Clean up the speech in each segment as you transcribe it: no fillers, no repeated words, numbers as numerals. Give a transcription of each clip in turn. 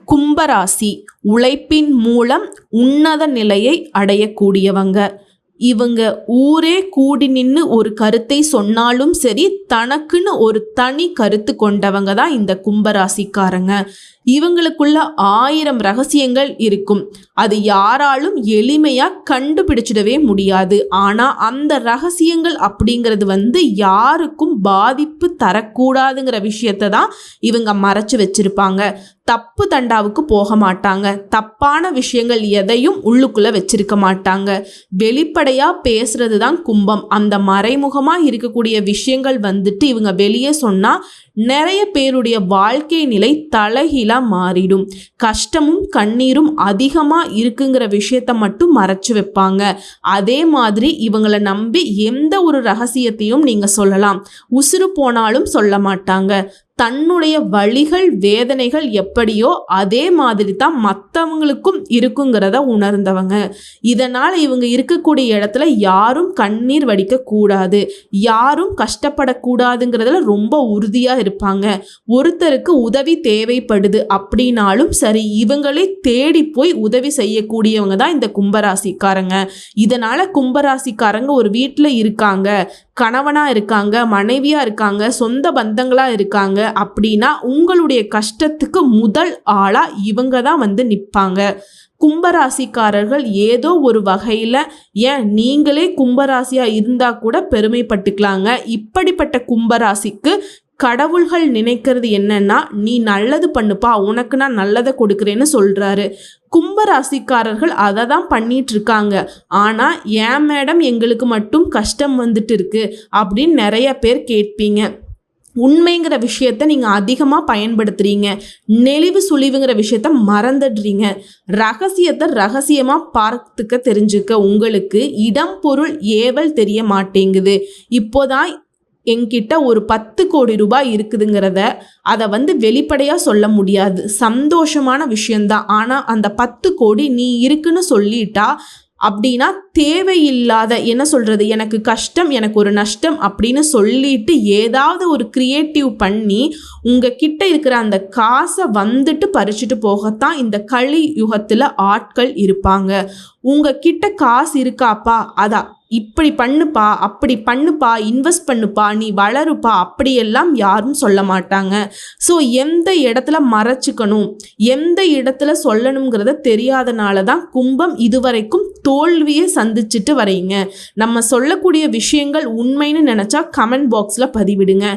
கும்பராசி உழைப்பின் மூலம் உன்னத நிலையை அடையக்கூடியவங்க. இவங்க ஊரே கூடி நின்று ஒரு கருத்தை சொன்னாலும் சரி, தனக்குன்னு ஒரு தனி கருத்து கொண்டவங்க தான் இந்த கும்பராசிக்காரங்க. இவங்களுக்குள்ள 1000 ரகசியங்கள் இருக்கும். அது யாராலும் எளிமையாக கண்டுபிடிச்சிடவே முடியாது. ஆனால் அந்த ரகசியங்கள் அப்படிங்கிறது யாருக்கும் பாதிப்பு தரக்கூடாதுங்கிற விஷயத்த தான் இவங்க மறைச்சு வச்சிருப்பாங்க. தப்பு தண்டாவுக்கு போக மாட்டாங்க. தப்பான விஷயங்கள் எதையும் உள்ளுக்குள்ள வச்சிருக்க மாட்டாங்க. வெளிப்படையா பேசுறது தான் கும்பம். அந்த மறைமுகமா இருக்கக்கூடிய விஷயங்கள் இவங்க வெளியே சொன்னா நிறைய பேருடைய வாழ்க்கை நிலை தலைகீழா மாறிடும். கஷ்டமும் கண்ணீரும் அதிகமா இருக்குங்கிற விஷயத்த மட்டும் மறைச்சு வைப்பாங்க. அதே மாதிரி இவங்களை நம்பி எந்த ஒரு ரகசியத்தையும் நீங்க சொல்லலாம். உசுறு போனாலும் சொல்ல மாட்டாங்க. தன்னுடைய வலிகள் வேதனைகள் எப்படியோ அதே மாதிரி தான் மற்றவங்களுக்கும் இருக்குங்கிறத உணர்ந்தவங்க. இதனால் இவங்க இருக்கக்கூடிய இடத்துல யாரும் கண்ணீர் வடிக்க கூடாது, யாரும் கஷ்டப்படக்கூடாதுங்கிறதுல ரொம்ப உறுதியாக இருப்பாங்க. ஒருத்தருக்கு உதவி தேவைப்படுது அப்படின்னாலும் சரி, இவங்களே தேடி போய் உதவி செய்யக்கூடியவங்க தான் இந்த கும்பராசிக்காரங்க. இதனால் கும்பராசிக்காரங்க ஒரு வீட்டில் இருக்காங்க, கணவனாக இருக்காங்க, மனைவியாக இருக்காங்க, சொந்த பந்தங்களாக இருக்காங்க அப்படின்னா உங்களுடைய கஷ்டத்துக்கு முதல் ஆளாக இவங்க தான் நிற்பாங்க. கும்பராசிக்காரர்கள் ஏதோ ஒரு வகையில் நீங்களே கும்பராசியாக இருந்தால் கூட பெருமைப்பட்டுக்கலாங்க. இப்படிப்பட்ட கும்பராசிக்கு கடவுள்கள் நினைக்கிறது என்னன்னா, நீ நல்லது பண்ணுப்பா, உனக்கு நான் நல்லதை கொடுக்குறேன்னு சொல்கிறாரு. கும்பராசிக்காரர்கள் அதை தான் பண்ணிட்டு இருக்காங்க. ஆனால் ஏன் மேடம் எங்களுக்கு மட்டும் கஷ்டம் இருக்கு அப்படின்னு நிறைய பேர் கேட்பீங்க. உண்மைங்கிற விஷயத்த நீங்கள் அதிகமாக பயன்படுத்துகிறீங்க. நெளிவு சுழிவுங்கிற விஷயத்த மறந்துடுறீங்க. ரகசியத்தை ரகசியமாக பார்த்துக்க தெரிஞ்சுக்க உங்களுக்கு இடம் பொருள் ஏவல் தெரிய மாட்டேங்குது. இப்போதான் என்கிட்ட ஒரு 10 கோடி ரூபாய் இருக்குதுங்கிறத அதை வெளிப்படையாக சொல்ல முடியாது. சந்தோஷமான விஷயந்தான். ஆனால் அந்த 10 கோடி நீ இருக்குன்னு சொல்லிட்டா அப்படின்னா தேவையில்லாத என்ன சொல்கிறது, எனக்கு கஷ்டம், எனக்கு ஒரு நஷ்டம் அப்படின்னு சொல்லிட்டு ஏதாவது ஒரு கிரியேட்டிவ் பண்ணி உங்ககிட்ட இருக்கிற அந்த காசை பறிச்சுட்டு போகத்தான் இந்த கலி யுகத்தில் ஆட்கள் இருப்பாங்க. உங்ககிட்ட காசு இருக்காப்பா, அதான் இப்படி பண்ணுப்பா, அப்படி பண்ணுப்பா, இன்வெஸ்ட் பண்ணுப்பா, நீ வளருப்பா அப்படியெல்லாம் யாரும் சொல்ல மாட்டாங்க. ஸோ எந்த இடத்துல மறைச்சிக்கணும், எந்த இடத்துல சொல்லணுங்கிறத தெரியாதனால தான் கும்பம் இதுவரைக்கும் தோல்வியை சந்திச்சுட்டு வரீங்க. நம்ம சொல்லக்கூடிய விஷயங்கள் உண்மைன்னு நினச்சா கமெண்ட் பாக்ஸில் பதிவிடுங்க.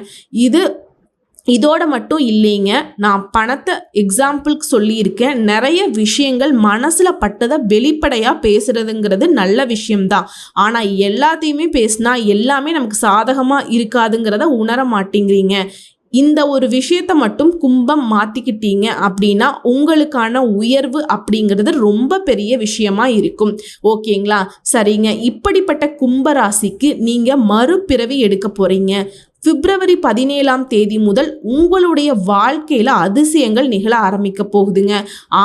இதோட மட்டும் இல்லைங்க, நான் பணத்தை எக்ஸாம்பிளுக்கு சொல்லியிருக்கேன். நிறைய விஷயங்கள் மனசில் பட்டதை வெளிப்படையாக பேசுகிறதுங்கிறது நல்ல விஷயம்தான். ஆனால் எல்லாத்தையுமே பேசினா எல்லாமே நமக்கு சாதகமாக இருக்காதுங்கிறத உணர மாட்டேங்கிறீங்க. இந்த ஒரு விஷயத்தை மட்டும் கும்பம் மாற்றிக்கிட்டீங்க அப்படின்னா உங்களுக்கான உயர்வு அப்படிங்கிறது ரொம்ப பெரிய விஷயமா இருக்கும். ஓகேங்களா? சரிங்க. இப்படிப்பட்ட கும்பராசிக்கு நீங்கள் மறுபிறவி எடுக்க போகிறீங்க. பிப்ரவரி 17 முதல் உங்களுடைய வாழ்க்கையில் அதிசயங்கள் நிகழ ஆரம்பிக்க போகுதுங்க.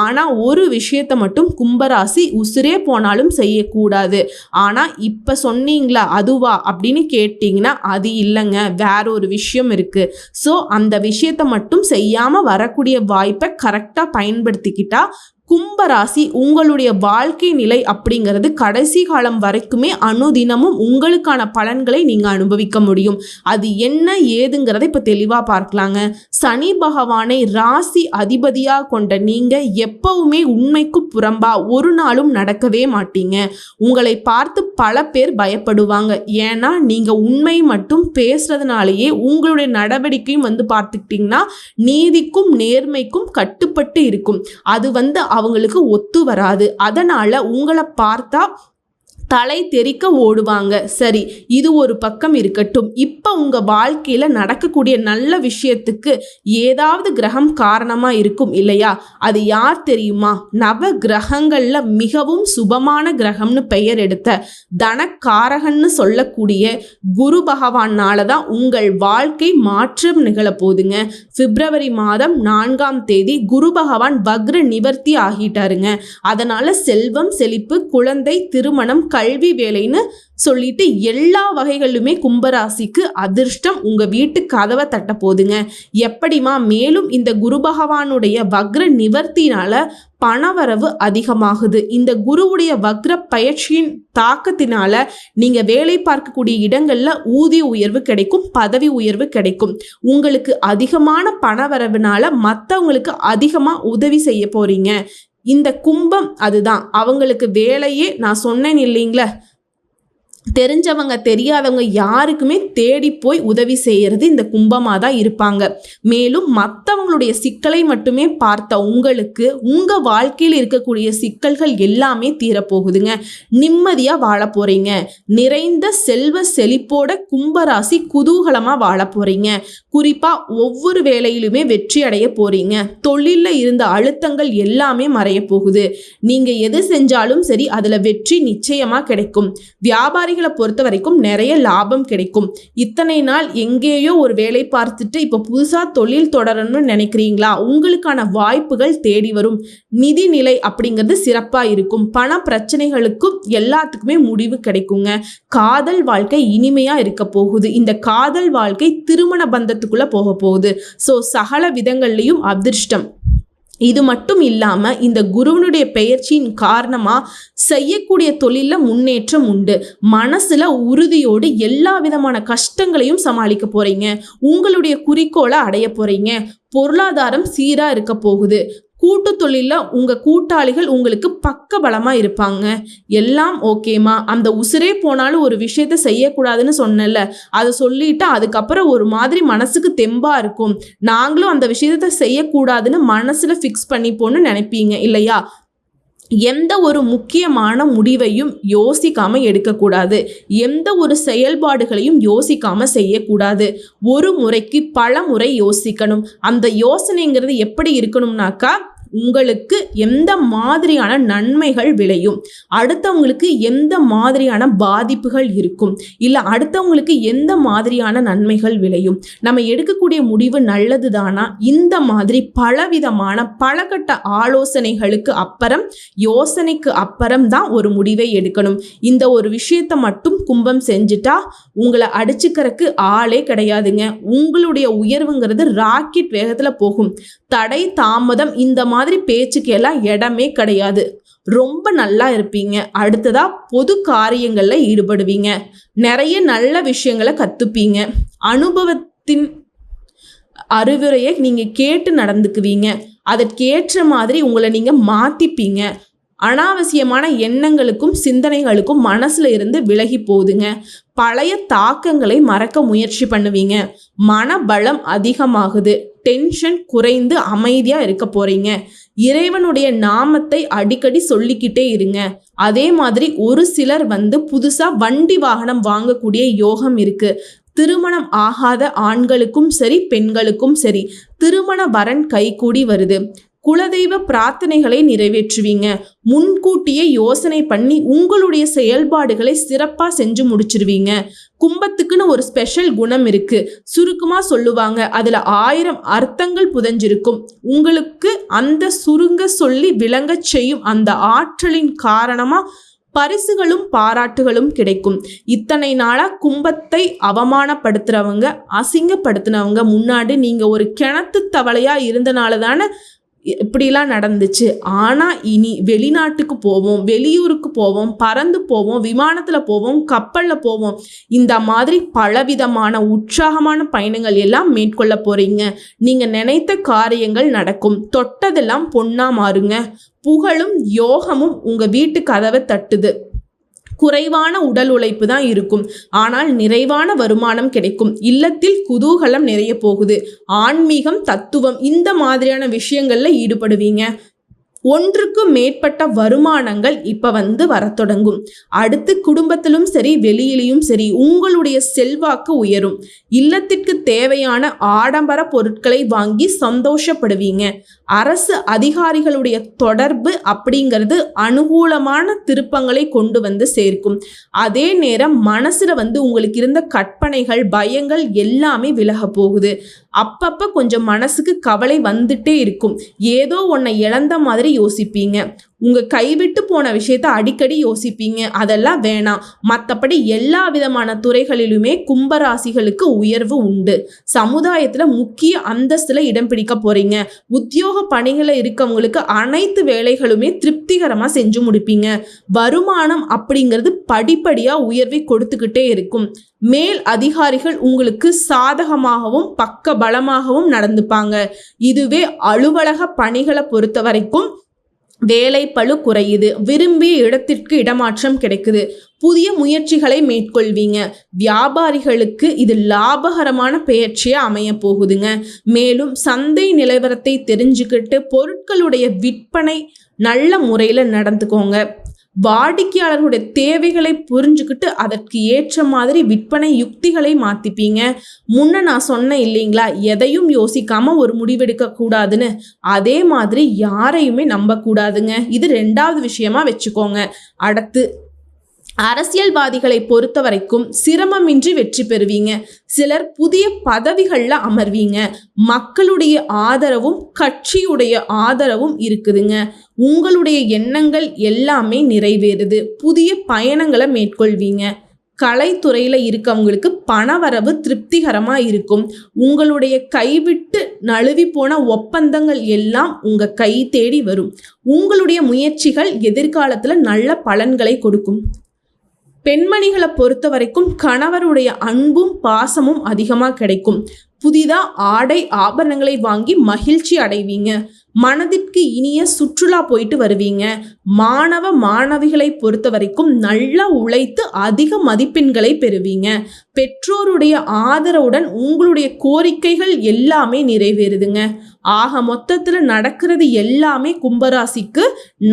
ஆனால் ஒரு விஷயத்தை மட்டும் கும்பராசி உசுரே போனாலும் செய்யக்கூடாது. ஆனால் இப்போ சொன்னீங்களா அதுவா அப்படின்னு கேட்டிங்கன்னா அது இல்லைங்க, வேற ஒரு விஷயம் இருக்குது. ஸோ அந்த விஷயத்தை மட்டும் செய்யாமல் வரக்கூடிய வாய்ப்பை கரெக்டாக பயன்படுத்திக்கிட்டா கும்பராசி உங்களுடைய வாழ்க்கை நிலை அப்படிங்கிறது கடைசி காலம் வரைக்குமே அனுதினமும் உங்களுக்கான பலன்களை நீங்கள் அனுபவிக்க முடியும். அது என்ன ஏதுங்கிறத இப்போ தெளிவாக பார்க்கலாங்க. சனி பகவானை ராசி அதிபதியாக கொண்ட நீங்கள் எப்பவுமே உண்மைக்கு புறம்பா ஒரு நாளும் நடக்கவே மாட்டீங்க. உங்களை பார்த்து பல பேர் பயப்படுவாங்க. ஏன்னா நீங்கள் உண்மை மட்டும் பேசுறதுனாலேயே உங்களுடைய நடவடிக்கையும் பார்த்துக்கிட்டிங்கன்னா நீதிக்கும் நேர்மைக்கும் கட்டுப்பட்டு இருக்கும். அது அவங்களுக்கு ஒத்து வராது. அதனால உங்களை பார்த்தா தலை தெறிக்க ஓடுவாங்க. சரி, இது ஒரு பக்கம் இருக்கட்டும். இப்போ உங்கள் வாழ்க்கையில் நடக்கக்கூடிய நல்ல விஷயத்துக்கு ஏதாவது கிரகம் காரணமாக இருக்கும் இல்லையா? அது யார் தெரியுமா? நவ கிரகங்களில் மிகவும் சுபமான கிரகம்னு பெயர் எடுத்த தனக்காரகன்னு சொல்லக்கூடிய குரு பகவானால தான் உங்கள் வாழ்க்கை மாற்றம் நிகழப்போகுதுங்க. பிப்ரவரி 4 குரு பகவான் வக்ர நிவர்த்தி ஆகிட்டாருங்க. அதனால செல்வம் செழிப்பு, குழந்தை, திருமணம், கல்வி, வேலைன்னு சொல்லிட்டு எல்லா வகைகளிலுமே கும்பராசிக்கு அதிர்ஷ்டம் உங்க வீட்டு கதவை தட்ட போதுங்க. எப்படிமா? மேலும் இந்த குரு பகவானுடைய வக்ர நிவர்த்தினால பணவரவு அதிகமாகுது. இந்த குருவுடைய வக்ர பயிற்சியின் தாக்கத்தினால நீங்க வேலை பார்க்கக்கூடிய இடங்கள்ல ஊதிய உயர்வு கிடைக்கும், பதவி உயர்வு கிடைக்கும். உங்களுக்கு அதிகமான பணவரவுனால மற்றவங்களுக்கு அதிகமா உதவி செய்ய போறீங்க. இந்த கும்பம் அதுதான் அவங்களுக்கு வேலையே. நான் சொன்னேன் இல்லைங்களா, தெரிஞ்சவங்க தெரியாதவங்க யாருக்குமே தேடி போய் உதவி செய்யறது இந்த கும்பமாக தான் இருப்பாங்க. மேலும் மற்றவங்களுடைய சிக்கலை மட்டுமே பார்த்த உங்களுக்கு உங்க வாழ்க்கையில் இருக்கக்கூடிய சிக்கல்கள் எல்லாமே தீரப்போகுதுங்க. நிம்மதியா வாழ போறீங்க. நிறைந்த செல்வ செழிப்போட கும்பராசி குதூகலமா வாழ போறீங்க. குறிப்பா ஒவ்வொரு வேலையிலுமே வெற்றி அடைய போறீங்க. தொழில்ல இருந்த அழுத்தங்கள் எல்லாமே மறைய போகுது. நீங்க எது செஞ்சாலும் சரி அதுல வெற்றி நிச்சயமா கிடைக்கும். வியாபாரிகளை பொறுத்த வரைக்கும் நிறைய லாபம் கிடைக்கும். இத்தனை நாள் எங்கேயோ ஒரு வேலை பார்த்துட்டு இப்ப புதுசா தொழில் தொடரணும்னு நினைக்கிறீங்களா? உங்களுக்கான வாய்ப்புகள் தேடி வரும். நிதி நிலை அப்படிங்கிறது சிறப்பா இருக்கும். பண பிரச்சனைகளுக்கும் எல்லாத்துக்குமே முடிவு கிடைக்குங்க. காதல் வாழ்க்கை இனிமையா இருக்க போகுது. இந்த காதல் வாழ்க்கை திருமண பந்தத்துக்குள்ள போக போகுது. ஸோ சகல விதங்கள்லையும் அதிர்ஷ்டம். இது மட்டும் இல்லாம இந்த குருவனுடைய பெயர்ச்சியின் காரணமா செய்யக்கூடிய தொழில முன்னேற்றம் உண்டு. மனசுல உறுதியோடு எல்லா விதமான கஷ்டங்களையும் சமாளிக்க போறீங்க. உங்களுடைய குறிக்கோளை அடைய போறீங்க. பொருளாதாரம் சீரா இருக்க போகுது. கூட்டு தொழில உங்க கூட்டாளிகள் உங்களுக்கு பக்க பலமா இருப்பாங்க. எல்லாம் ஓகேமா? அந்த உசுரே போனாலும் ஒரு விஷயத்த செய்யக்கூடாதுன்னு சொன்னல, அதை சொல்லிட்டு அதுக்கப்புறம் ஒரு மாதிரி மனசுக்கு தெம்பா இருக்கும். நாங்களும் அந்த விஷயத்த செய்யக்கூடாதுன்னு மனசுல ஃபிக்ஸ் பண்ணிப்போன்னு நினைப்பீங்க இல்லையா? எந்த ஒரு முக்கியமான முடிவையும் யோசிக்காம எடுக்கக்கூடாது. எந்த ஒரு செயல்பாடுகளையும் யோசிக்காம செய்யக்கூடாது. ஒரு முறைக்கு பல முறை யோசிக்கணும். அந்த யோசனைங்கிறது எப்படி இருக்கணும்னாக்கா, உங்களுக்கு எந்த மாதிரியான நன்மைகள் விளையும், அடுத்தவங்களுக்கு எந்த மாதிரியான பாதிப்புகள் இருக்கும், இல்லை அடுத்தவங்களுக்கு எந்த மாதிரியான நன்மைகள் விளையும், நம்ம எடுக்கக்கூடிய முடிவு நல்லது தானா, இந்த மாதிரி பலவிதமான பலகட்ட ஆலோசனைகளுக்கு அப்புறம், யோசனைக்கு அப்புறம் தான் ஒரு முடிவை எடுக்கணும். இந்த ஒரு விஷயத்தை மட்டும் கும்பம் செஞ்சுட்டா உங்களை அடிச்சுக்கிறதுக்கு ஆளே கிடையாதுங்க. உங்களுடைய உயர்வுங்கிறது ராக்கெட் வேகத்துல போகும். தடை தாமதம் இந்த மாதிரி பேச்சுக்கு எல்லாம் இடமே கிடையாது. ரொம்ப நல்லா இருப்பீங்க. அடுத்ததா பொது காரியங்கள்ல ஈடுபடுவீங்க. நிறைய நல்ல விஷயங்களை கத்துப்பீங்க. அனுபவத்தின் அறிவுரையை நீங்க கேட்டு நடந்துக்குவீங்க. அதற்கேற்ற மாதிரி உங்களை நீங்க மாத்திப்பீங்க. அனாவசியமான எண்ணங்களுக்கும் சிந்தனைகளுக்கும் மனசுல இருந்து விலகி போகுதுங்க. பழைய தாக்கங்களை மறக்க முயற்சி பண்ணுவீங்க. மனபலம் அதிகமாகுது. டென்ஷன் குறைந்து அமைதியா இருக்க போறீங்க. இறைவனுடைய நாமத்தை அடிக்கடி சொல்லிக்கிட்டே இருங்க. அதே மாதிரி ஒரு சிலர் புதுசா வண்டி வாகனம் வாங்கக்கூடிய யோகம் இருக்கு. திருமணம் ஆகாத ஆண்களுக்கும் சரி பெண்களுக்கும் சரி திருமண வரன் கைகூடி வருது. குலதெய்வ பிரார்த்தனைகளை நிறைவேற்றுவீங்க. முன்கூட்டியே யோசனை பண்ணி உங்களுடைய செயல்பாடுகளை சிறப்பா செஞ்சு முடிச்சிருவீங்க. கும்பத்துக்குன்னு ஒரு ஸ்பெஷல் குணம் இருக்கு. சுருக்கமா சொல்லுவாங்க, அதுல 1000 அர்த்தங்கள் புதைஞ்சிருக்கும். உங்களுக்கு அந்த சுருங்க சொல்லி விளங்க செய்யும் அந்த ஆற்றலின் காரணமா பரிசுகளும் பாராட்டுகளும் கிடைக்கும். இத்தனை நாளா கும்பத்தை அவமானப்படுத்துறவங்க, அசிங்கப்படுத்தினவங்க முன்னாடி நீங்க ஒரு கிணத்து தவளையா இருந்தனால தானே இப்படிலாம் நடந்துச்சு. ஆனால் இனி வெளிநாட்டுக்கு போவோம், வெளியூருக்கு போவோம், பறந்து போவோம், விமானத்தில் போவோம், கப்பலில் போவோம். இந்த மாதிரி பலவிதமான உற்சாகமான பயணங்கள் எல்லாம் மேற்கொள்ள போறீங்க. நீங்கள் நினைத்த காரியங்கள் நடக்கும். தொட்டதெல்லாம் பொன்னா மாறுங்க. புகழும் யோகமும் உங்கள் வீட்டு கதவை தட்டுது. குறைவான உடல் உழைப்பு தான் இருக்கும், ஆனால் நிறைவான வருமானம் கிடைக்கும். இல்லத்தில் குதூகலம் நிறைய போகுது. ஆன்மீகம், தத்துவம் இந்த மாதிரியான விஷயங்கள்ல ஈடுபடுவீங்க. ஒன்றுக்கு மேற்பட்ட வருமானங்கள் இப்ப வர தொடங்கும். அடுத்து குடும்பத்திலும் சரி வெளியிலையும் சரி உங்களுடைய செல்வாக்கு உயரும். இல்லத்திற்கு தேவையான ஆடம்பர பொருட்களை வாங்கி சந்தோஷப்படுவீங்க. அரசு அதிகாரிகளுடைய தொடர்பு அப்படிங்கிறது அனுகூலமான திருப்பங்களை கொண்டு சேர்க்கும். அதே நேரம் மனசுல உங்களுக்கு இருந்த கற்பனைகள், பயங்கள் எல்லாமே விலக போகுது. அப்பப்ப கொஞ்சம் மனசுக்கு கவலை வந்துட்டே இருக்கும். ஏதோ ஒன்னை இழந்த மாதிரி யோசிப்பீங்க. உங்க கைவிட்டு போன விஷயத்த அடிக்கடி யோசிப்பீங்க, அதெல்லாம் வேணாம். மற்றபடி எல்லா விதமான துறைகளிலுமே கும்பராசிகளுக்கு உயர்வு உண்டு. சமுதாயத்துல முக்கிய அந்தஸ்துல இடம் பிடிக்க போறீங்க. உத்தியோக பணிகளை இருக்கவங்களுக்கு அனைத்து வேலைகளுமே திருப்திகரமா செஞ்சு முடிப்பீங்க. வருமானம் அப்படிங்கிறது படிப்படியா உயர்வை கொடுத்துக்கிட்டே இருக்கும். மேல் அதிகாரிகள் உங்களுக்கு சாதகமாகவும் பக்க பலமாகவும் நடந்துப்பாங்க. இதுவே அலுவலக பணிகளை பொறுத்த வரைக்கும் வேலை பளு குறையுது. விரும்பிய இடத்திற்கு இடமாற்றம் கிடைக்குது. புதிய முயற்சிகளை மேற்கொள்வீங்க. வியாபாரிகளுக்கு இது லாபகரமான பெயர்ச்சியா அமைய போகுதுங்க. மேலும் சந்தை நிலவரத்தை தெரிஞ்சுக்கிட்டு பொருட்களுடைய விற்பனை நல்ல முறையில் நடந்துக்கோங்க. வாடிக்கையாளர்களுடைய தேவைகளை புரிஞ்சுக்கிட்டு அதற்கு ஏற்ற மாதிரி விற்பனை யுக்திகளை மாத்திப்பீங்க. முன்ன நான் சொன்னேன் இல்லைங்களா, எதையும் யோசிக்காம ஒரு முடிவெடுக்க கூடாதுன்னு. அதே மாதிரி யாரையுமே நம்ப கூடாதுங்க. இது 2வது விஷயமா வச்சுக்கோங்க. அடுத்து, அரசியல்வாதிகளை பொறுத்த வரைக்கும் சிரமமின்றி வெற்றி பெறுவீங்க. சிலர் புதிய பதவிகள்ல அமர்வீங்க. மக்களுடைய ஆதரவும் கட்சியுடைய ஆதரவும் இருக்குதுங்க. உங்களுடைய எண்ணங்கள் எல்லாமே நிறைவேறுது. புதிய பயணங்களை மேற்கொள்வீங்க. கலைத்துறையில இருக்கவங்களுக்கு பணவரவு திருப்திகரமா இருக்கும். உங்களுடைய கைவிட்டு நழுவி போன ஒப்பந்தங்கள் எல்லாம் உங்க கை தேடி வரும். உங்களுடைய முயற்சிகள் எதிர்காலத்துல நல்ல பலன்களை கொடுக்கும். பெண்மணிகளை பொறுத்த வரைக்கும் கணவருடைய அன்பும் பாசமும் அதிகமாக கிடைக்கும். புதிதா ஆடை ஆபரணங்களை வாங்கி மகிழ்ச்சி அடைவீங்க. மனதிற்கு இனிய சுற்றுலா போயிட்டு வருவீங்க. மாணவ மாணவிகளை பொறுத்த வரைக்கும் நல்லா உழைத்து அதிக மதிப்பெண்களை பெறுவீங்க. பெற்றோருடைய ஆதரவுடன் உங்களுடைய கோரிக்கைகள் எல்லாமே நிறைவேறுதுங்க. ஆக மொத்தத்துல நடக்கிறது எல்லாமே கும்பராசிக்கு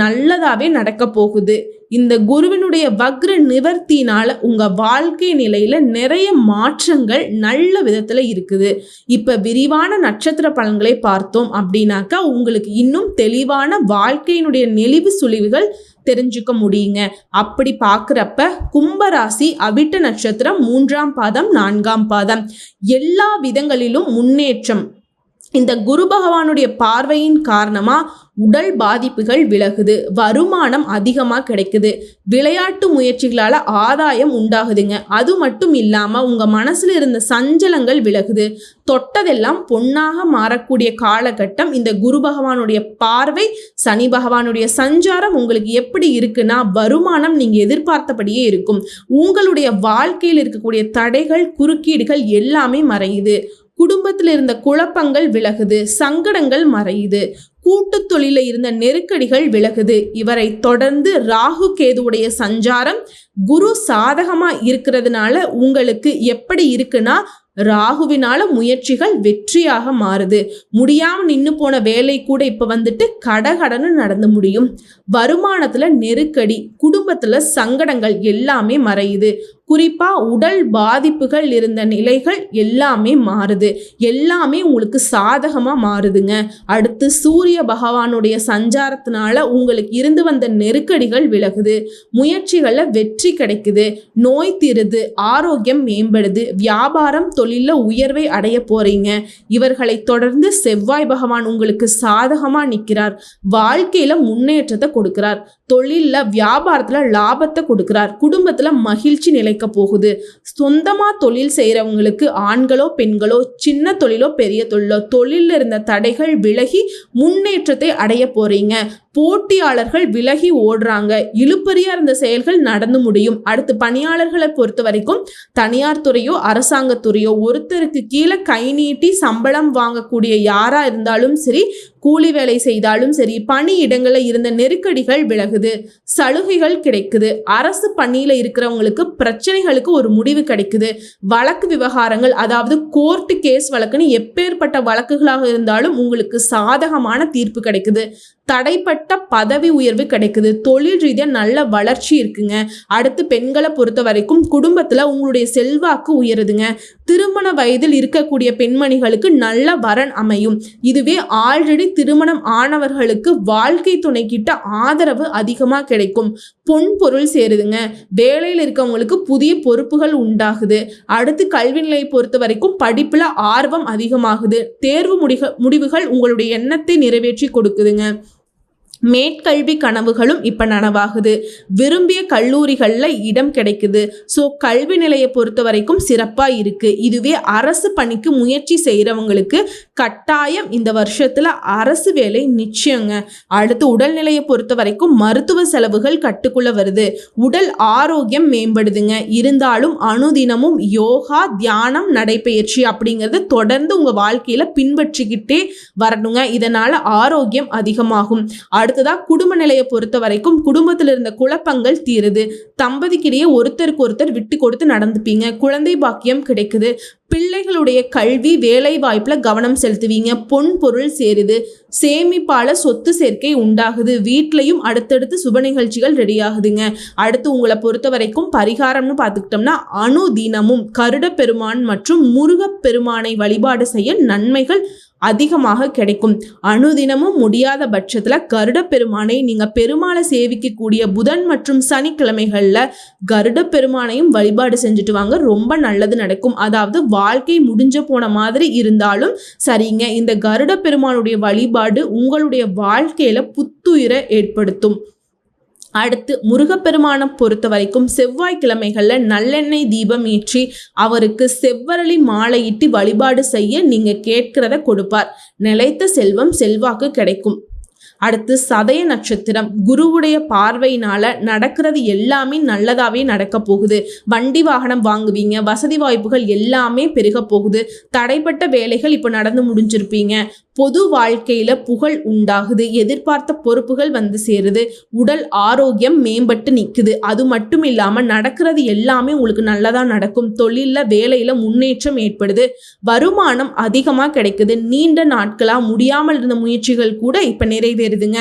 நல்லதாவே நடக்க போகுது. இந்த குருவினுடைய வக்ர நிவர்த்தினால உங்க வாழ்க்கை நிலையில நிறைய மாற்றங்கள் நல்ல விதத்துல இருக்குது. இப்ப விரிவான நட்சத்திர பலன்களை பார்த்தோம் அப்படின்னாக்கா உங்களுக்கு இன்னும் தெளிவான வாழ்க்கையினுடைய நெளிவு சுழிவுகள் தெரிஞ்சுக்க முடியுங்க. அப்படி பார்க்குறப்ப கும்பராசி அவிட்ட நட்சத்திரம் 3ஆம் பாதம் 4ஆம் பாதம் எல்லா விதங்களிலும் முன்னேற்றம். இந்த குரு பகவானுடைய பார்வையின் காரணமா உடல் பாதிப்புகள் விலகுது. வருமானம் அதிகமாக கிடைக்குது. விளையாட்டு முயற்சிகளால் ஆதாயம் உண்டாகுதுங்க. அது மட்டும் இல்லாமல் உங்கள் மனசில் இருந்த சஞ்சலங்கள் விலகுது. தொட்டதெல்லாம் பொன்னாக மாறக்கூடிய காலகட்டம் இந்த குரு பகவானுடைய பார்வை. சனி பகவானுடைய சஞ்சாரம் உங்களுக்கு எப்படி இருக்குன்னா வருமானம் நீங்கள் எதிர்பார்த்தபடியே இருக்கும். உங்களுடைய வாழ்க்கையில் இருக்கக்கூடிய தடைகள் குறுக்கீடுகள் எல்லாமே மறையுது. குடும்பத்தில் இருந்த குழப்பங்கள் விலகுது. சங்கடங்கள் மறையுது. கூட்டு தொழில இருந்த நெருக்கடிகள் விலகுது. இவரை தொடர்ந்து ராகு கேதுவுடைய சஞ்சாரம் குரு சாதகமா இருக்கிறதுனால உங்களுக்கு எப்படி இருக்குன்னா ராகுவினால முயற்சிகள் வெற்றியாக மாறுது. முடியாம நின்று போன வேலை கூட இப்ப வந்துட்டு கடகடன்னு நடந்து முடியும். வருமானத்துல நெருக்கடி, குடும்பத்துல சங்கடங்கள் எல்லாமே மறையுது. குறிப்பா உடல் பாதிப்புகள் இருந்த நிலைகள் எல்லாமே மாறுது. எல்லாமே உங்களுக்கு சாதகமா மாறுதுங்க. அடுத்து சூரிய பகவானுடைய சஞ்சாரத்தினால உங்களுக்கு இருந்து வந்த நெருக்கடிகள் விலகுது. முயற்சிகள்ல வெற்றி கிடைக்குது. நோய் தீருது. ஆரோக்கியம் மேம்படுது. வியாபாரம் தொழில உயர்வை அடைய போறீங்க. இவர்களை தொடர்ந்து செவ்வாய் பகவான் உங்களுக்கு சாதகமா நிற்கிறார். வாழ்க்கையில முன்னேற்றத்தை கொடுக்கிறார். தொழில்ல வியாபாரத்துல லாபத்தை கொடுக்கிறார். குடும்பத்துல மகிழ்ச்சி நிலைக்க போகுது. சொந்தமா தொழில் செய்யறவங்களுக்கு ஆண்களோ பெண்களோ சின்ன தொழிலோ பெரிய தொழிலோ தொழில இருந்த தடைகள் விலகி முன்னேற்றத்தை அடைய போறீங்க. போட்டியாளர்கள் விலகி ஓடுறாங்க. இழுபறியா இருந்த செயல்கள் நடந்து முடியும். அடுத்து பணியாளர்களை பொறுத்த வரைக்கும் தனியார் துறையோ அரசாங்கத்துறையோ ஒருத்தருக்கு கீழே கை நீட்டி சம்பளம் வாங்கக்கூடிய யாரா இருந்தாலும் சரி, கூலி வேலை செய்தாலும் சரி, பணியிடங்கள்ல இருந்த நெருக்கடிகள் விலகுது. சலுகைகள் கிடைக்குது. அரசு பணியில இருக்கிறவங்களுக்கு பிரச்சனைகளுக்கு ஒரு முடிவு கிடைக்குது. வழக்கு விவகாரங்கள், அதாவது கோர்ட்டு கேஸ் வழக்குன்னு எப்பேற்பட்ட வழக்குகளாக இருந்தாலும் உங்களுக்கு சாதகமான தீர்ப்பு கிடைக்குது. தடைப்பட்ட பதவி உயர்வு கிடைக்குது. தொழில் ரீதியாக நல்ல வளர்ச்சி இருக்குங்க. அடுத்து பெண்களை பொறுத்த வரைக்கும் குடும்பத்தில் உங்களுடைய செல்வாக்கு உயருதுங்க. திருமண வயதில் இருக்கக்கூடிய பெண்மணிகளுக்கு நல்ல வரன் அமையும். இதுவே ஆல்ரெடி திருமணம் ஆனவர்களுக்கு வாழ்க்கை துணை கிட்ட ஆதரவு அதிகமாக கிடைக்கும். பொன் பொருள் சேருதுங்க. வேலையில் இருக்கவங்களுக்கு புதிய பொறுப்புகள் உண்டாகுது. அடுத்து கல்வி நிலையை பொறுத்த வரைக்கும் படிப்புல ஆர்வம் அதிகமாகுது. தேர்வு முடிவுகள் உங்களுடைய எண்ணத்தை நிறைவேற்றி கொடுக்குதுங்க. மேற்கல்வி கனவுகளும் இப்போ நனவாகுது. விரும்பிய கல்லூரிகளில் இடம் கிடைக்குது. ஸோ கல்வி நிலையை பொறுத்த வரைக்கும் சிறப்பாக இருக்குது. இதுவே அரசு பணிக்கு முயற்சி செய்கிறவங்களுக்கு கட்டாயம் இந்த வருஷத்தில் அரசு வேலை நிச்சயங்க. அடுத்து உடல்நிலையை பொறுத்த வரைக்கும் மருத்துவ செலவுகள் கட்டுக்குள்ள வருது. உடல் ஆரோக்கியம் மேம்படுதுங்க. இருந்தாலும் அனுதினமும் யோகா, தியானம், நடைப்பயிற்சி அப்படிங்கிறது தொடர்ந்து உங்கள் வாழ்க்கையில் பின்பற்றிக்கிட்டே வரணுங்க. இதனால் ஆரோக்கியம் அதிகமாகும். அடுத்ததா குடும்ப நிலையை பொறுத்த வரைக்கும் குடும்பத்தில் இருந்த குழப்பங்கள் தீருது. தம்பதிக்கிடையே ஒருத்தருக்கு ஒருத்தர் விட்டு கொடுத்து நடந்துப்பீங்க. குழந்தை பாக்கியம் கிடைக்குது. பிள்ளைகளுடைய கல்வி, வேலை வாய்ப்புல கவனம் செலுத்துவீங்க. பொன் பொருள் சேருது. சேமிப்பால சொத்து சேர்க்கை உண்டாகுது. வீட்லையும் அடுத்தடுத்து சுப நிகழ்ச்சிகள் ரெடி ஆகுதுங்க. அடுத்து உங்களை பொறுத்த வரைக்கும் பரிகாரம்னு பார்த்துக்கிட்டோம்னா அனுதினமும் கருட பெருமான் மற்றும் முருகப் பெருமானை வழிபாடு செய்ய நன்மைகள் அதிகமாக கிடைக்கும். அனுதினமும் முடியாத பட்சத்தில் கருட பெருமானை நீங்கள் பெருமாளை சேவிக்கக்கூடிய புதன் மற்றும் சனிக்கிழமைகளில் கருட பெருமானையும் வழிபாடு செஞ்சுட்டு வாங்க. ரொம்ப நல்லது நடக்கும். அதாவது வாழ்க்கை முடிஞ்ச போன மாதிரி இருந்தாலும் சரிங்க, இந்த கருட பெருமானுடைய வழிபாடு உங்களுடைய வாழ்க்கையில் புத்துயிரை ஏற்படுத்தும். அடுத்து முருகப்பெருமானை பொறுத்த வரைக்கும் செவ்வாய்க்கிழமைகளில் நல்லெண்ணெய் தீபம் ஏற்றி அவருக்கு செவ்வரளி மாலையிட்டு வழிபாடு செய்ய நீங்கள் கேட்கிறத கொடுப்பார். நிலைத்த செல்வம், செல்வாக்கு கிடைக்கும். அடுத்து சதய நட்சத்திரம். குருவுடைய பார்வையினால நடக்கிறது எல்லாமே நல்லதாவே நடக்க போகுது. வண்டி வாகனம் வாங்குவீங்க. வசதி வாய்ப்புகள் எல்லாமே பெருக போகுது. தடைப்பட்ட வேலைகள் இப்போ நடந்து முடிஞ்சிருப்பீங்க. பொது வாழ்க்கையில புகழ் உண்டாகுது. எதிர்பார்த்த பொறுப்புகள் வந்து சேருது. உடல் ஆரோக்கியம் மேம்பட்டு நிற்குது. அது மட்டும் இல்லாம நடக்கிறது எல்லாமே உங்களுக்கு நல்லதா நடக்கும். தொழில, வேலையில முன்னேற்றம் ஏற்படுது. வருமானம் அதிகமா கிடைக்குது. நீண்ட நாட்களா முடியாமல் இருந்த முயற்சிகள் கூட இப்ப நிறைவேறுதுங்க.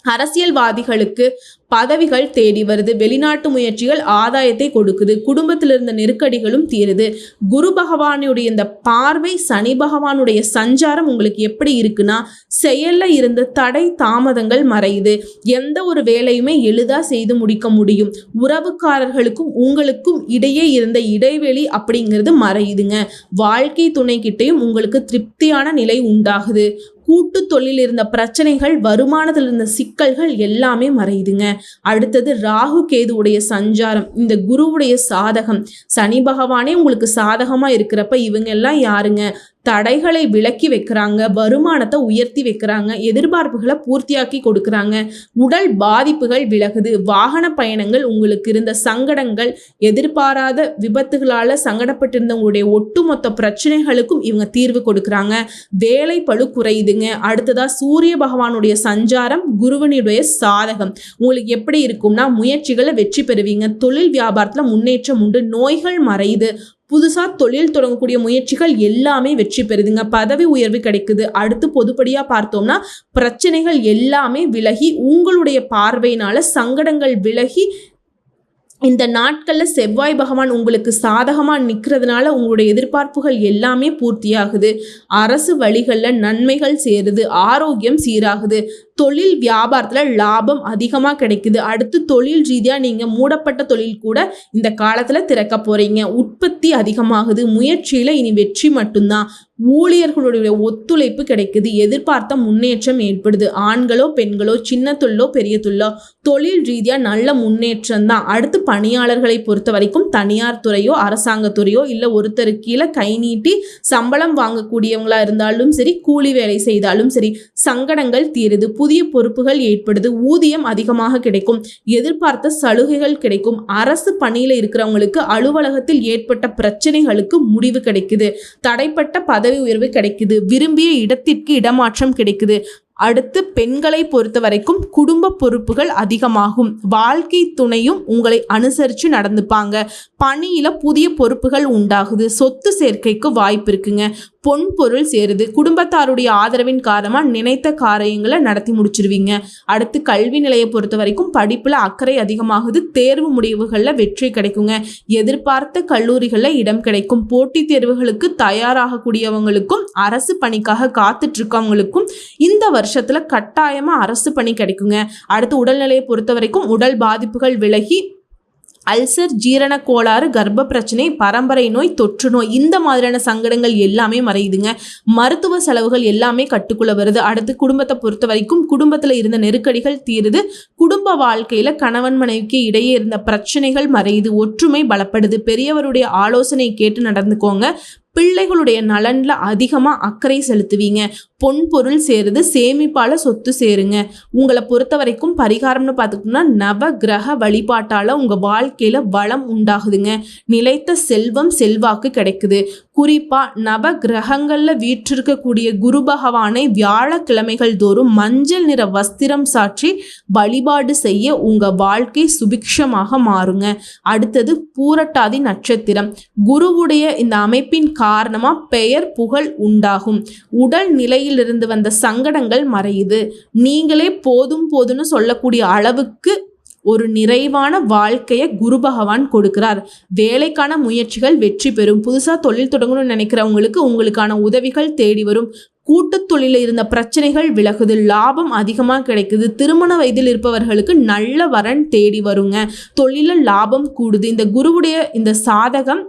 அரசியல்வாதிகளுக்கு பதவிகள் தேடி வருது. வெளிநாட்டு முயற்சிகள் ஆதாயத்தை கொடுக்குது. குடும்பத்தில் இருந்த நெருக்கடிகளும் தீருது. குரு பகவானுடைய இந்த பார்வை, சனி பகவானுடைய சஞ்சாரம் உங்களுக்கு எப்படி இருக்குன்னா செயல்ல இருந்த தடை தாமதங்கள் மறையுது. எந்த ஒரு வேலையுமே எளிதாக செய்து முடிக்க முடியும். உறவுக்காரர்களுக்கும் உங்களுக்கும் இடையே இருந்த இடைவெளி அப்படிங்கிறது மறையுதுங்க. வாழ்க்கை துணைக்கிட்டையும் உங்களுக்கு திருப்தியான நிலை உண்டாகுது. கூட்டு தொழில் இருந்த பிரச்சனைகள், வருமானத்தில் இருந்த சிக்கல்கள் எல்லாமே மறையுதுங்க. அடுத்தது ராகு கேதுவுடைய சஞ்சாரம். இந்த குருவுடைய சாதகம். சனி பகவானே உங்களுக்கு சாதகமா இருக்கிறப்ப இவங்க எல்லாம் யாருங்க? தடைகளை விலக்கி வைக்கிறாங்க. வருமானத்தை உயர்த்தி வைக்கிறாங்க. எதிர்பார்ப்புகளை பூர்த்தியாக்கி கொடுக்குறாங்க. உடல் பாதிப்புகள் விலகுது. வாகன பயணங்கள், உங்களுக்கு இருந்த சங்கடங்கள், எதிர்பாராத விபத்துகளால சங்கடப்பட்டிருந்த உங்களுடைய ஒட்டுமொத்த பிரச்சனைகளுக்கும் இவங்க தீர்வு கொடுக்குறாங்க. வேலை பளு குறையுதுங்க. அடுத்ததா சூரிய பகவானுடைய சஞ்சாரம், குருவனுடைய சாதகம். உங்களுக்கு எப்படி இருக்கும்னா முயற்சிகளை வெற்றி பெறுவீங்க. தொழில் வியாபாரத்துல முன்னேற்றம் உண்டு. நோய்கள் மறையுது. புதுசாக தொழில் தொடங்கக்கூடிய முயற்சிகள் எல்லாமே வெற்றி பெறுதுங்க. பதவி உயர்வு கிடைக்குது. அடுத்து பொதுப்படியாக பார்த்தோம்னா பிரச்சனைகள் எல்லாமே விலகி உங்களுடைய பார்வையினால சங்கடங்கள் விலகி இந்த நாட்களில் செவ்வாய் பகவான் உங்களுக்கு சாதகமாக நிற்கிறதுனால உங்களுடைய எதிர்பார்ப்புகள் எல்லாமே பூர்த்தியாகுது. அரசு வழிகளில் நன்மைகள் சேருது. ஆரோக்கியம் சீராகுது. தொழில் வியாபாரத்தில் லாபம் அதிகமாக கிடைக்குது. அடுத்து தொழில் ரீதியாக நீங்கள் மூடப்பட்ட தொழில் கூட இந்த காலத்தில் திறக்க போகிறீங்க. உற்பத்தி அதிகமாகுது. முயற்சியில் இனி வெற்றி மட்டும்தான். ஊழியர்களுடைய ஒத்துழைப்பு கிடைக்குது. எதிர்பார்த்த முன்னேற்றம் ஏற்படுது. ஆண்களோ பெண்களோ, சின்ன தொழிலோ பெரிய தொழிலோ, தொழில் ரீதியாக நல்ல முன்னேற்றம் தான். அடுத்து பணியாளர்களை பொறுத்த வரைக்கும் தனியார் துறையோ அரசாங்கத்துறையோ இல்லை ஒருத்தருக்கு கீழே கை நீட்டி சம்பளம் வாங்கக்கூடியவங்களா இருந்தாலும் சரி, கூலி வேலை செய்தாலும் சரி, சங்கடங்கள் தீருது. புதிய பொறுப்புகள் ஏற்படுது. ஊதியம் அதிகமாக கிடைக்கும். எதிர்பார்த்த சலுகைகள் கிடைக்கும். அரசு பணியில் இருக்கிறவங்களுக்கு அலுவலகத்தில் ஏற்பட்ட பிரச்சனைகளுக்கு முடிவு கிடைக்குது. தடைப்பட்ட பதவி உயர்வு கிடைக்குது. விரும்பிய இடத்திற்கு இடமாற்றம் கிடைக்குது. அடுத்து பெண்களை பொறுத்த வரைக்கும் குடும்ப பொறுப்புகள் அதிகமாகும். வாழ்க்கை துணையும் உங்களை அனுசரித்து நடந்துப்பாங்க. பணியில புதிய பொறுப்புகள் உண்டாகுது. சொத்து சேர்க்கைக்கு வாய்ப்பு இருக்குங்க. பொன் பொருள் சேருது. குடும்பத்தாருடைய ஆதரவின் காரணமாக நினைத்த காரியங்களை நடத்தி முடிச்சிருவீங்க. அடுத்து கல்வி நிலையை பொறுத்த வரைக்கும் படிப்பில் அக்கறை அதிகமாகுது. தேர்வு முடிவுகளில் வெற்றி கிடைக்குங்க. எதிர்பார்த்த கல்லூரிகளில் இடம் கிடைக்கும். போட்டித் தேர்வுகளுக்கு தயாராகக்கூடியவங்களுக்கும் அரசு பணிக்காக காத்துட்டு இருக்கவங்களுக்கும் இந்த வருஷத்துல கட்டாயமா அரசு பணி கிடைக்குங்க. அடுத்து உடல்நிலையை பொறுத்த வரைக்கும் உடல் பாதிப்புகள் விலகி அல்சர், ஜீரண கோளாறு, கர்ப்ப பிரச்சனை, பரம்பரை நோய், தொற்று நோய், இந்த மாதிரியான சங்கடங்கள் எல்லாமே மறையுதுங்க. மருத்துவ செலவுகள் எல்லாமே கட்டுக்குள்ள வருது. அடுத்து குடும்பத்தை பொறுத்த வரைக்கும் குடும்பத்துல இருந்த நெருக்கடிகள் தீருது. குடும்ப வாழ்க்கையில கணவன் மனைவிக்கு இடையே இருந்த பிரச்சனைகள் மறையுது. ஒற்றுமை பலப்படுது. பெரியவருடைய ஆலோசனை கேட்டு நடந்துக்கோங்க. பிள்ளைகளுடைய நலன்ல அதிகமா அக்கறை செலுத்துவீங்க. பொன் பொருள் சேருது. சேமிப்பால சொத்து சேருங்க. உங்களை பொறுத்த வரைக்கும் பரிகாரம்னு பார்த்துக்கிட்டோம்னா நவ கிரக வழிபாட்டால உங்க வாழ்க்கையில வளம் உண்டாகுதுங்க. நிலைத்த செல்வம் செல்வாக்கு கிடைக்குது. குறிப்பா நவ கிரகங்கள்ல வீற்றிருக்கக்கூடிய குரு பகவானை வியாழக்கிழமைகள் தோறும் மஞ்சள் நிற வஸ்திரம் சாற்றி வழிபாடு செய்ய உங்க வாழ்க்கை சுபிக்ஷமாக மாறுங்க. அடுத்தது பூரட்டாதி நட்சத்திரம். குருவுடைய இந்த அமைப்பின் காரணமா பெயர் புகழ் உண்டாகும். உடல் நிலையிலிருந்து வந்த சங்கடங்கள் மறையுது. நீங்களே போதும் போதும்னு சொல்லக்கூடிய அளவுக்கு ஒரு நிறைவான வாழ்க்கையை குரு பகவான் கொடுக்கிறார். வேலைக்கான முயற்சிகள் வெற்றி பெறும். புதுசா தொழில் தொடங்கணும்னு நினைக்கிறவங்களுக்கு உங்களுக்கான உதவிகள் தேடி வரும். கூட்டு தொழில இருந்த பிரச்சனைகள் விலகுது. லாபம் அதிகமாக கிடைக்குது. திருமண வயதில் இருப்பவர்களுக்கு நல்ல வரன் தேடி வருங்க. தொழில லாபம் கூடுது. இந்த குருவுடைய இந்த சாதகம்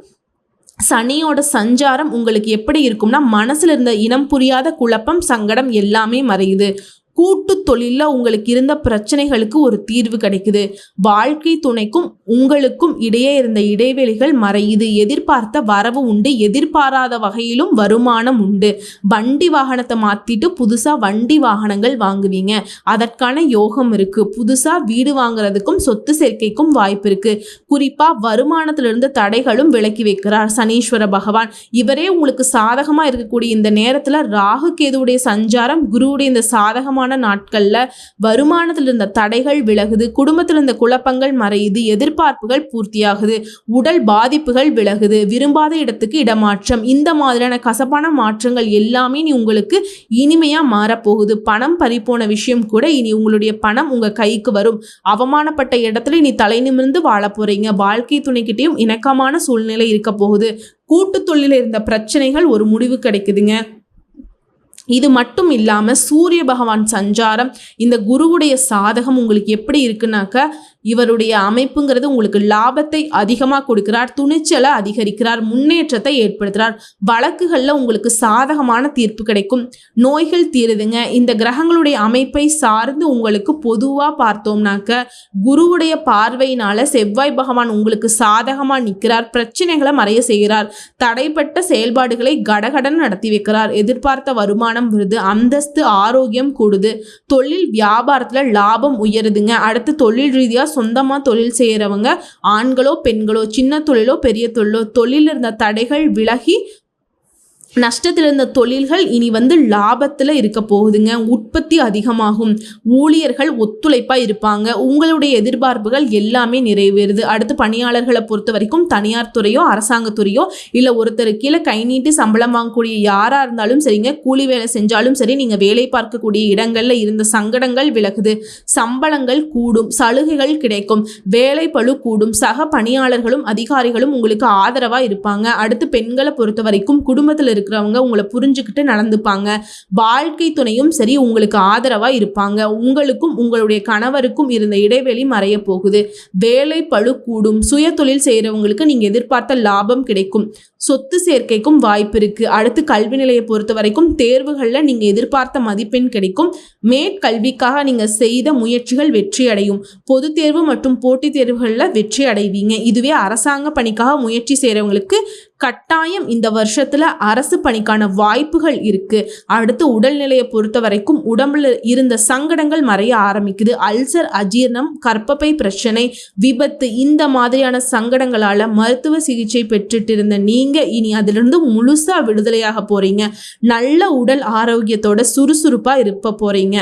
சனியோட சஞ்சாரம் உங்களுக்கு எப்படி இருக்கும்னா மனசுல இருந்த இனம் புரியாத குழப்பம், சங்கடம் எல்லாமே மறையுது. கூட்டு தொழில உங்களுக்கு இருந்த பிரச்சனைகளுக்கு ஒரு தீர்வு கிடைக்குது. வாழ்க்கை துணைக்கும் உங்களுக்கும் இடையே இருந்த இடைவெளிகள் மறையுது. எதிர்பார்த்த வரவு உண்டு. எதிர்பாராத வகையிலும் வருமானம் உண்டு. வண்டி வாகனத்தை மாத்திட்டு புதுசா வண்டி வாகனங்கள் வாங்குவீங்க. அதற்கான யோகம் இருக்கு. புதுசா வீடு வாங்குறதுக்கும் சொத்து சேர்க்கைக்கும் வாய்ப்பு இருக்கு. குறிப்பா வருமானத்திலிருந்து தடைகளும் விலக்கி வைக்கிறார் சனீஸ்வர பகவான். இவரே உங்களுக்கு சாதகமா இருக்கக்கூடிய இந்த நேரத்துல ராகு கேதுவுடைய சஞ்சாரம், குருவுடைய இந்த சாதகமான நாட்கள்ல வருமானத்தில் இருந்த தடைகள் விலகுது. குடும்பத்தில் இருந்த குழப்பங்கள் மறையுது. எதிர்பார்ப்புகள் பூர்த்தியாகுது. உடல் பாதிப்புகள் விலகுது. விரும்பாத இடத்துக்கு இடமாற்றம், இந்த மாதிரியான கசப்பான மாற்றங்கள் எல்லாமே உங்களுக்கு இனிமையா மாறப்போகுது. பணம் பறிப்போன விஷயம் கூட இனி உங்களுடைய பணம் உங்க கைக்கு வரும். அவமானப்பட்ட இடத்துல இனி தலை நிமிர்ந்து வாழ போறீங்க. வாழ்க்கை துணைக்கிட்டையும் இணக்கமான சூழ்நிலை இருக்க போகுது. கூட்டு தொழில இருந்த பிரச்சனைகள் ஒரு முடிவு கிடைக்குதுங்க. இது மட்டும் இல்லாமல் சூரிய பகவான் சஞ்சாரம், இந்த குருவுடைய சாதகம் உங்களுக்கு எப்படி இருக்குனாக்க இவருடைய அமைப்புங்கிறது உங்களுக்கு லாபத்தை அதிகமாக கொடுக்கிறார். துணிச்சலை அதிகரிக்கிறார். முன்னேற்றத்தை ஏற்படுத்துகிறார். வழக்குகளில் உங்களுக்கு சாதகமான தீர்ப்பு கிடைக்கும். நோய்கள் தீருதுங்க. இந்த கிரகங்களுடைய அமைப்பை சார்ந்து உங்களுக்கு பொதுவாக பார்த்தோம்னாக்க குருவுடைய பார்வையினால செவ்வாய் பகவான் உங்களுக்கு சாதகமாக நிற்கிறார். பிரச்சனைகளை மறைய செய்கிறார். தடைப்பட்ட செயல்பாடுகளை கடகடன் நடத்தி வைக்கிறார். எதிர்பார்த்த வருமானம் வருது. அந்தஸ்து, ஆரோக்கியம் கூடுது. தொழில் வியாபாரத்தில் லாபம் உயருதுங்க. அடுத்து தொழில் ரீதியாக சொந்தமாக தொழில் செய்கிறவங்க ஆண்களோ பெண்களோ, சின்ன தொழிலோ பெரிய தொழிலோ, தொழில் இருந்த தடைகள் விலகி நஷ்டத்தில் இருந்த தொழில்கள் இனி லாபத்தில் இருக்க போகுதுங்க. உற்பத்தி அதிகமாகும். ஊழியர்கள் ஒத்துழைப்பாக இருப்பாங்க. உங்களுடைய எதிர்பார்ப்புகள் எல்லாமே நிறைவேறுது. அடுத்து பணியாளர்களை பொறுத்த வரைக்கும் தனியார் துறையோ அரசாங்கத்துறையோ இல்லை ஒருத்தர் கீழே கை நீட்டி சம்பளம் வாங்கக்கூடிய யாராக இருந்தாலும் சரிங்க, கூலி வேலை செஞ்சாலும் சரி, நீங்கள் வேலை பார்க்கக்கூடிய இடங்களில் இருந்த சங்கடங்கள் விலகுது. சம்பளங்கள் கூடும். சலுகைகள் கிடைக்கும். வேலை பளு கூடும். சக பணியாளர்களும் அதிகாரிகளும் உங்களுக்கு ஆதரவாக இருப்பாங்க. அடுத்து பெண்களை பொறுத்த வரைக்கும் குடும்பத்தில் இருக்கிறவங்க உங்களை புரிஞ்சுக்கிட்டு நடந்துப்பாங்க. வாழ்க்கை துணையும் சரி உங்களுக்கு ஆதரவா இருப்பாங்க. உங்களுக்கும் உங்களுடைய கணவருக்கும் இருந்த இடைவெளி மறைய போகுது. வேலை பளு கூடும். சுய தொழில் செய்யறவங்களுக்கு நீங்க எதிர்பார்த்த லாபம் கிடைக்கும். சொத்து சேர்க்கைக்கும் வாய்ப்பு இருக்கு. அடுத்து கல்வி நிலையை பொறுத்த வரைக்கும் தேர்வுகளில் நீங்க எதிர்பார்த்த மதிப்பெண் கிடைக்கும். மேற்கல்விக்காக நீங்க செய்த முயற்சிகள் வெற்றி அடையும். பொது தேர்வு மற்றும் போட்டித் தேர்வுகளில் வெற்றி அடைவீங்க. இதுவே அரசாங்க பணிக்காக முயற்சி செய்யறவங்களுக்கு கட்டாயம் இந்த வருஷத்துல அரசு பணிக்கான வாய்ப்புகள் இருக்கு. அடுத்து உடல்நிலையை பொறுத்த வரைக்கும் உடம்புல இருந்த சங்கடங்கள் மறைய ஆரம்பிக்குது. அல்சர், அஜீர்ணம், கர்ப்பப்பை பிரச்சனை, விபத்து, இந்த மாதிரியான சங்கடங்களால மருத்துவ சிகிச்சை பெற்றுட்டு இருந்த நீங்க இனி அதிலிருந்து முழுசா விடுதலையாக போறீங்க. நல்ல உடல் ஆரோக்கியத்தோட சுறுசுறுப்பா இருப்ப போறீங்க.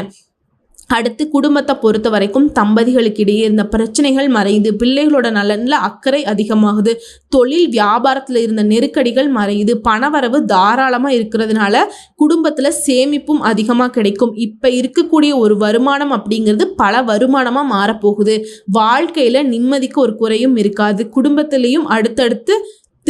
அடுத்து குடும்பத்தை பொறுத்த வரைக்கும் தம்பதிகளுக்கு இடையே இருந்த பிரச்சனைகள் மறையுது. பிள்ளைகளோட நலன்ல அக்கறை அதிகமாகுது. தொழில் வியாபாரத்தில் இருந்த நெருக்கடிகள் மறையுது. பணவரவு தாராளமாக இருக்கிறதுனால குடும்பத்தில் சேமிப்பும் அதிகமாக கிடைக்கும். இப்போ இருக்கக்கூடிய ஒரு வருமானம் அப்படிங்கிறது பல வருமானமாக மாறப்போகுது. வாழ்க்கையில் நிம்மதிக்கு ஒரு குறையும் இருக்காது. குடும்பத்திலையும் அடுத்தடுத்து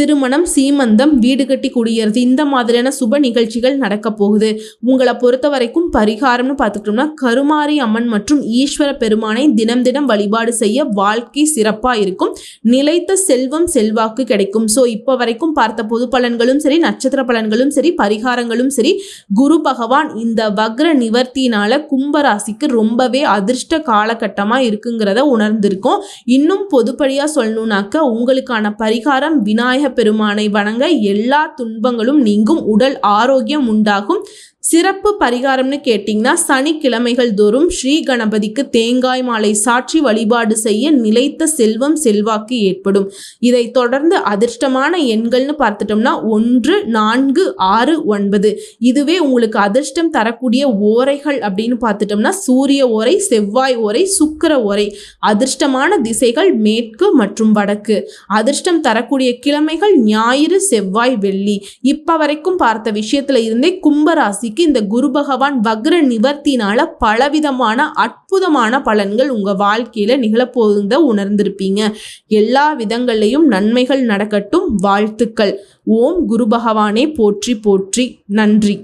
திருமணம், சீமந்தம், வீடு கட்டி குடியேறது இந்த மாதிரியான சுப நிகழ்ச்சிகள் நடக்க போகுது. உங்களை பொறுத்த வரைக்கும் பரிகாரம்னு பார்த்துக்கிட்டோம்னா கருமாரி அம்மன் மற்றும் ஈஸ்வர பெருமானை தினம் தினம் வழிபாடு செய்ய வாழ்க்கை சிறப்பா இருக்கும். நிலைத்த செல்வம் செல்வாக்கு கிடைக்கும். ஸோ இப்போ வரைக்கும் பார்த்த பொது பலன்களும் சரி, நட்சத்திர பலன்களும் சரி, பரிகாரங்களும் சரி, குரு பகவான் இந்த வக்ர நிவர்த்தினால கும்பராசிக்கு ரொம்பவே அதிர்ஷ்ட காலகட்டமா இருக்குங்கிறத உணர்ந்திருக்கோம். இன்னும் பொதுப்படியா சொல்லணும்னாக்க உங்களுக்கான பரிகாரம் விநாயக பெருமானை வணங்க எல்லா துன்பங்களும் நீங்கும், உடல் ஆரோக்கியம் உண்டாகும். சிறப்பு பரிகாரம்னு கேட்டிங்கன்னா சனிக்கிழமைகள் தோறும் ஸ்ரீ கணபதிக்கு தேங்காய் மாலை சாற்றி வழிபாடு செய்ய நிலைத்த செல்வம் செல்வாக்கு ஏற்படும். இதை தொடர்ந்து அதிர்ஷ்டமான எண்கள்னு பார்த்துட்டோம்னா 1, 4, 6, 9. இதுவே உங்களுக்கு அதிர்ஷ்டம் தரக்கூடிய ஓரைகள் அப்படின்னு பார்த்துட்டோம்னா சூரிய ஓரை, செவ்வாய் ஓரை, சுக்கிர ஓரை. அதிர்ஷ்டமான திசைகள் மேற்கு மற்றும் வடக்கு. அதிர்ஷ்டம் தரக்கூடிய கிழமைகள் ஞாயிறு, செவ்வாய், வெள்ளி. இப்ப வரைக்கும் பார்த்த விஷயத்துல இருந்தே கும்பராசி இந்த குரு பகவான் வக்ர நிவர்த்தினால பலவிதமான அற்புதமான பலன்கள் உங்க வாழ்க்கையில நிகழப்போகுத உணர்ந்திருப்பீங்க. எல்லா விதங்களையும் நன்மைகள் நடக்கட்டும். வாழ்த்துக்கள். ஓம் குரு பகவானே போற்றி போற்றி. நன்றி.